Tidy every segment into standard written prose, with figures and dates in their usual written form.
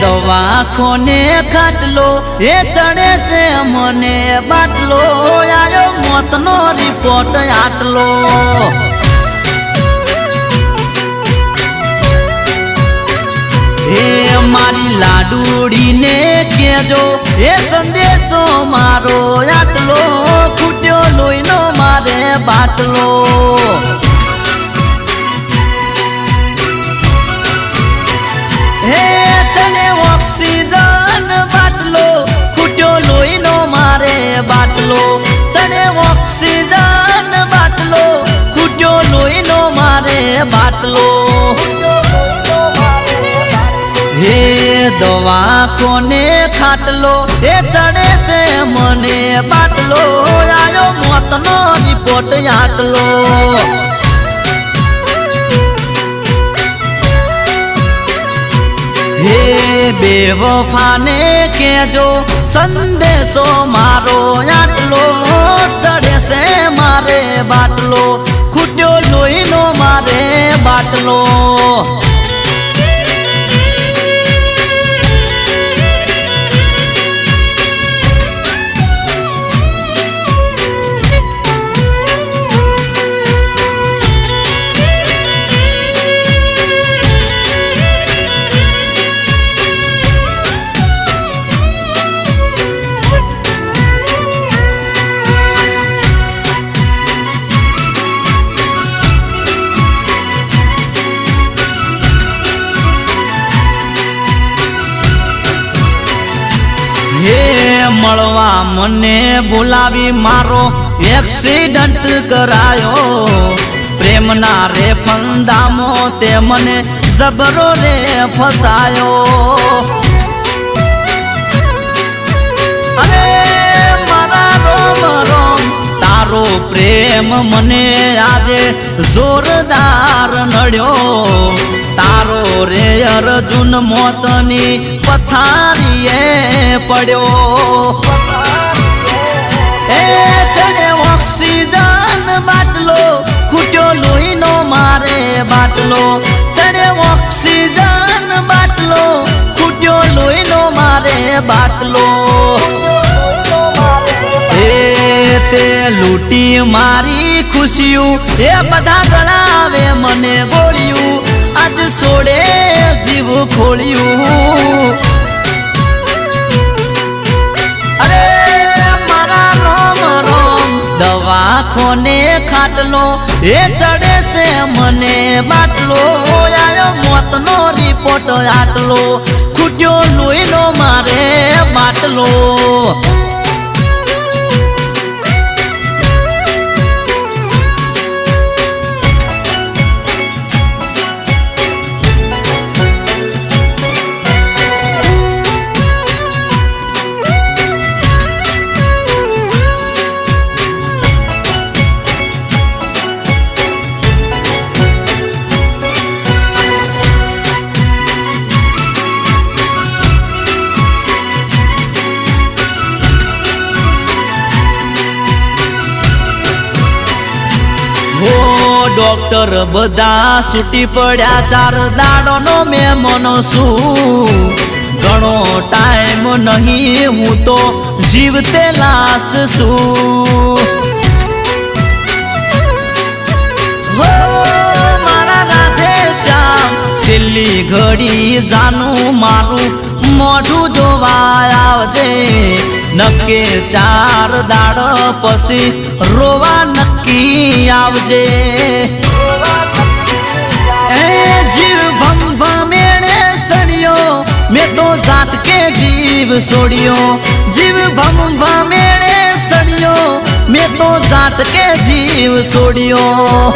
દવાખોને ખાટલો એ ચડે છે મને બાટલો આયો મોતનો રિપોર્ટ આટલો એ મારી લાડુડીને કેજો એ સંદેશો મારો આટલો ફૂટ્યો લોહીનો મારે બાટલો હે તને ઓક્સિજન બાટલો ફૂટ્યો લોહીનો મારે બાટલો તને ઓક્સિજન બાટલો ફૂટ્યો લોહીનો મારે બાટલો હે દવાખોને ખાટલો એ ચડે છે મને બાટલો આયો મોતનો રિપોર્ટ આટલો હે બેવફાને કેજો સંદેશો મારો આટલો ચડે છે મારે બાટલો ખૂટ્યો લોહીનો મારે બાટલો મળવા મને બોલાવી મારો એક્સિડન્ટ કરાયો પ્રેમના રે ફંદામો તે મને જબરો રે ફસાયો અરે મારા રોમ રોમ તારો પ્રેમ મને આજે જોરદાર નડ્યો તારો રે અર્જુન મોતની પથારીએ પડ્યો એ ચડે ઓક્સિજન બાટલો ખૂટ્યો લોહીનો મારે બાટલો ચડે ઓક્સિજન બાટલો ખૂટ્યો લોહીનો મારે બાટલો એ તે લૂંટી મારી ખુશીયું એ બધા ગળાવે મને ગોળ્યું આજ સોડે જીવ ખોળ્યું અરે મારા રોમ રોમ દવાખોને ખાટલો એ ચડે છે મને બાટલો આયો મોતનો રિપોર્ટ આટલો ખૂટ્યો લોહીનો મારે બાટલો ડોક્ટર બધા છૂટી પડ્યા ચાર દાડોનો મેં મનો છું ઘણો ટાઈમ નહીં હું તો જીવતે લાશ છું મારા રાધે શ્યામ છેલ્લી ઘડી જાનું મારું મોઢું જોવા આવજે નક્કે ચાર દાડ પછી રોવા નક્કી આવજે એ જીવ ભમભમેણે સડ્યો મેં તો જાતકે જીવ છોડ્યો જીવ ભમભમેણે સડ્યો મેં તો જાતકે જીવ છોડ્યો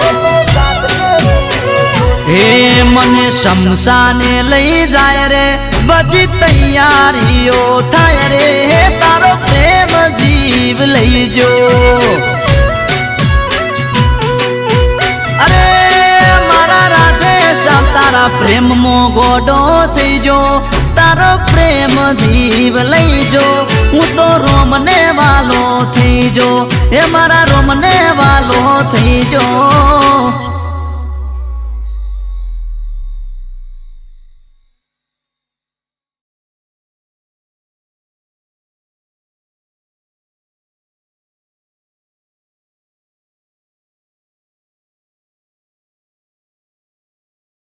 હે મને શમશાને લઈ જાય રે બધી તૈયારીઓ થાય રે તારો પ્રેમ જીવ લઈ જો અરે મારા રાધે શ્યામ તારા પ્રેમમાં ગોડો થઈ જો તારો પ્રેમ જીવ લઈ જો હું તો રોમને વાલો થઈ જો એ મારા રોમને વાલો થઈ જો